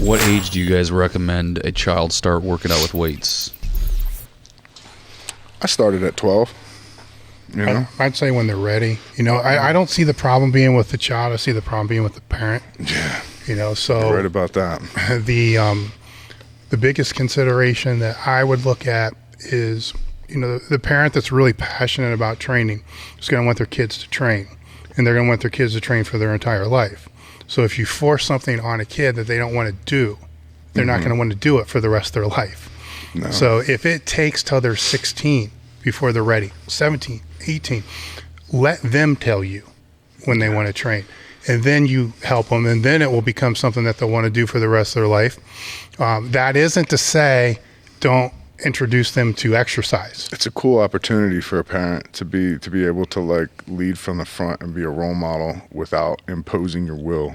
what age do you guys recommend a child start working out with weights? I started at 12. You know? I'd say when they're ready. You know, I don't see the problem being with the child. I see the problem being with the parent. Yeah. You know, so You're right about that. The biggest consideration that I would look at is, you know, the parent that's really passionate about training is going to want their kids to train, and they're going to want their kids to train for their entire life. So if you force something on a kid that they don't want to do, they're not going to want to do it for the rest of their life. No. So if it takes till they're 16 before they're ready, 17, 18, let them tell you when they want to train. And then you help them, and then it will become something that they'll want to do for the rest of their life. That isn't to say don't introduce them to exercise. It's a cool opportunity for a parent to be able to like lead from the front and be a role model without imposing your will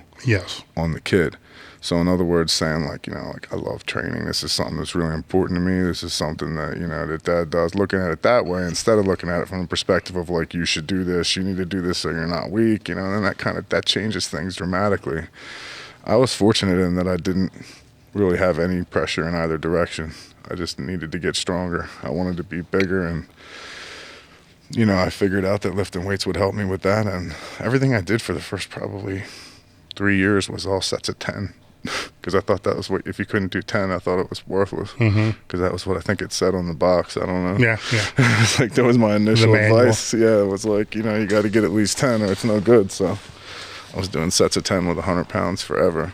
on the kid. So in other words, saying like, you know, like I love training. This is something that's really important to me. This is something that, you know, that dad does. Looking at it that way instead of looking at it from the perspective of like, you should do this, you need to do this so you're not weak, you know, and that changes things dramatically. I was fortunate in that I didn't really have any pressure in either direction. I just needed to get stronger. I wanted to be bigger, and you know, I figured out that lifting weights would help me with that, and everything I did for the first probably 3 years was all sets of 10 because I thought that was what, if you couldn't do 10, I thought it was worthless because that was what I think it said on the box. I don't know. Yeah. It's like that was my initial advice. Yeah, it was like, you know, you got to get at least 10 or it's no good. So I was doing sets of 10 with 100 pounds forever,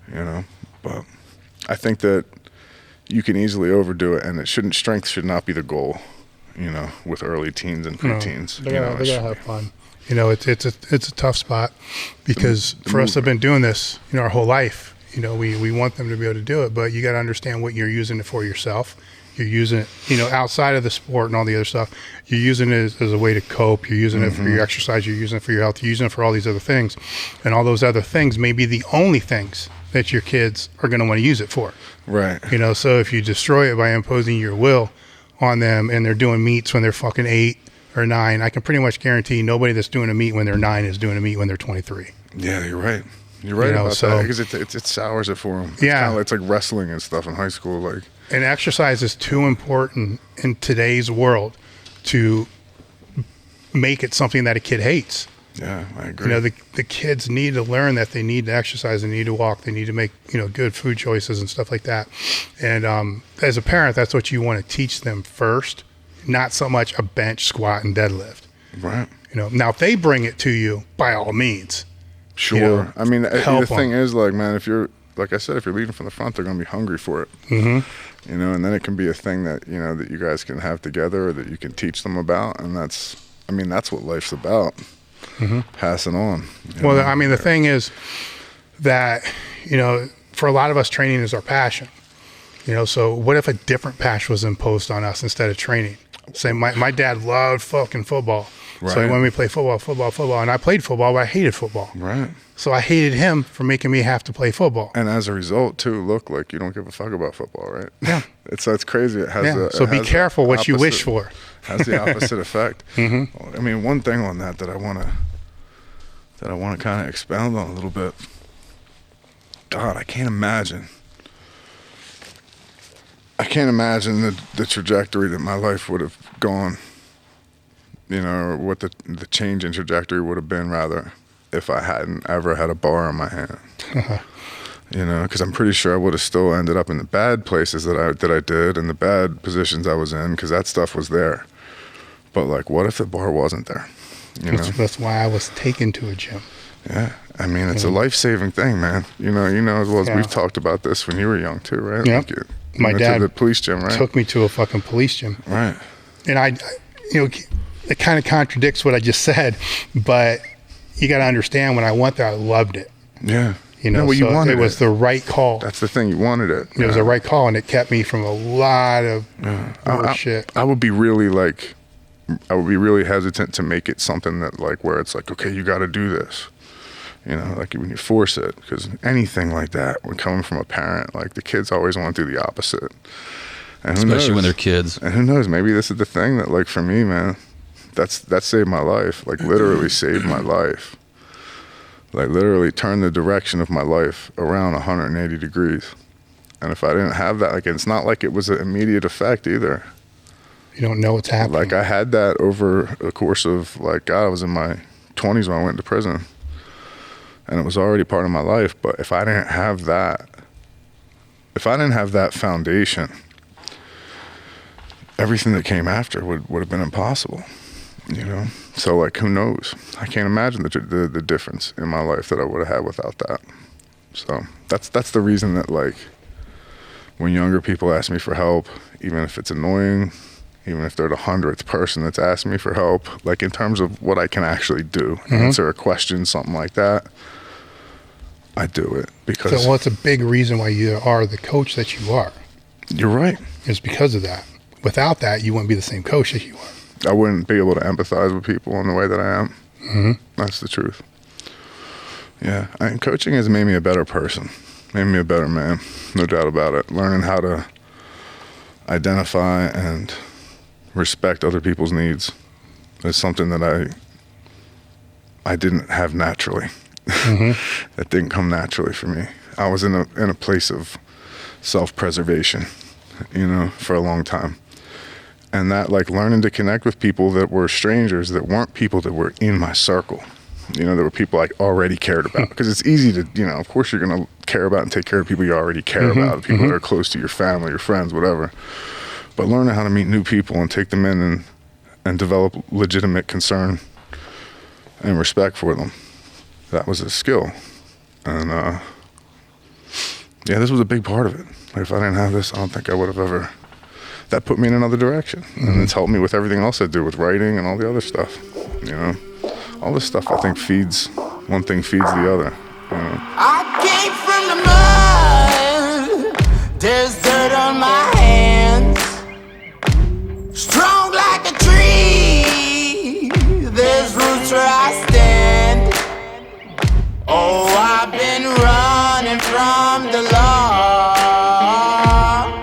you know, but I think that you can easily overdo it, and strength should not be the goal, you know, with early teens and preteens. They gotta have fun. You know, it's a tough spot because for us, I've been doing this, you know, our whole life. You know, we want them to be able to do it, but you got to understand what you're using it for yourself. You're using it, you know, outside of the sport and all the other stuff. You're using it as a way to cope. You're using it for your exercise. You're using it for your health. You're using it for all these other things, and all those other things may be the only things that your kids are going to want to use it for. Right. You know, so if you destroy it by imposing your will on them and they're doing meets when they're fucking 8 or 9, I can pretty much guarantee nobody that's doing a meet when they're 9 is doing a meet when they're 23. Yeah, you're right. You're right about that because it sours it for them. It's like wrestling and stuff in high school. Like, and exercise is too important in today's world to make it something that a kid hates. Yeah, I agree. You know, the kids need to learn that they need to exercise, they need to walk, they need to make, you know, good food choices and stuff like that. And as a parent, that's what you want to teach them first, not so much a bench, squat, and deadlift. Right. You know, now if they bring it to you, by all means. Sure. You know, I mean, the thing is, like, man, if you're, like I said, if you're leading from the front, they're going to be hungry for it. You know, and then it can be a thing that, you know, that you guys can have together or that you can teach them about. And that's what life's about. Passing on. Well, know? I mean, the thing is that, you know, for a lot of us, training is our passion. You know, so what if a different passion was imposed on us instead of training? Say my dad loved fucking football. Right. So he wanted me to play football. And I played football, but I hated football. Right. So I hated him for making me have to play football. And as a result, too, look, like you don't give a fuck about football, right? Yeah. It's crazy. It has so be careful what you wish for. Has the opposite effect. I mean, one thing on that I want to kind of expound on a little bit. God, I can't imagine the trajectory that my life would have gone, you know, or what the change in trajectory would have been, rather, if I hadn't ever had a bar in my hand. You know, because I'm pretty sure I would have still ended up in the bad places that I did and the bad positions I was in, because that stuff was there. But, like, what if the bar wasn't there? You know? That's why I was taken to a gym. Yeah. I mean, it's a life-saving thing, man. You know as well as we've talked about this when you were young, too, right? Yeah. Like my dad to the police gym, right? Took me to a fucking police gym. Right. And I you know, it kind of contradicts what I just said, but you got to understand, when I went there, I loved it. Yeah. You know, you wanted it was the right call. That's the thing, you wanted it. It was the right call, and it kept me from a lot of shit. I would be really hesitant to make it something that, like, where it's like, okay, you got to do this. You know, like when you force it, because anything like that, when coming from a parent, like the kids always want to do the opposite. And especially when they're kids. And who knows, maybe this is the thing that, like, for me, man, that saved my life, like literally saved my life. like literally turned the direction of my life around 180 degrees. And if I didn't have that, like, it's not like it was an immediate effect either. You don't know what's happening. Like, I had that over the course of, like, God, I was in my 20s when I went into prison. And it was already part of my life. But if I didn't have that foundation, everything that came after would have been impossible, you know? So, like, who knows? I can't imagine the difference in my life that I would have had without that. So that's the reason that, like, when younger people ask me for help, even if it's annoying, even if they're the 100th person that's asked me for help, like, in terms of what I can actually do, answer a question, something like that, I do it. Because so it's a big reason why you are the coach that you are. You're right. It's because of that. Without that, you wouldn't be the same coach as you are. I wouldn't be able to empathize with people in the way that I am. That's the truth. Yeah, coaching has made me a better person, made me a better man, no doubt about it. Learning how to identify and respect other people's needs is something that I didn't have naturally. That didn't come naturally for me. I was in a place of self-preservation, you know, for a long time. And that, like, learning to connect with people that were strangers, that weren't people that were in my circle. You know, there were people I already cared about. Because it's easy to, you know, of course you're going to care about and take care of people you already care about, people that are close to your family, your friends, whatever. But learning how to meet new people and take them in and develop legitimate concern and respect for them, that was a skill. And, yeah, this was a big part of it. Like, if I didn't have this, I don't think I would have ever... That put me in another direction. And it's helped me with everything else I do, with writing and all the other stuff. You know, all this stuff, I think, one thing feeds the other. You know? I came from the mud. There's dirt on my hands. Strong like a tree. There's roots where I stand. Oh, I've been running from the law.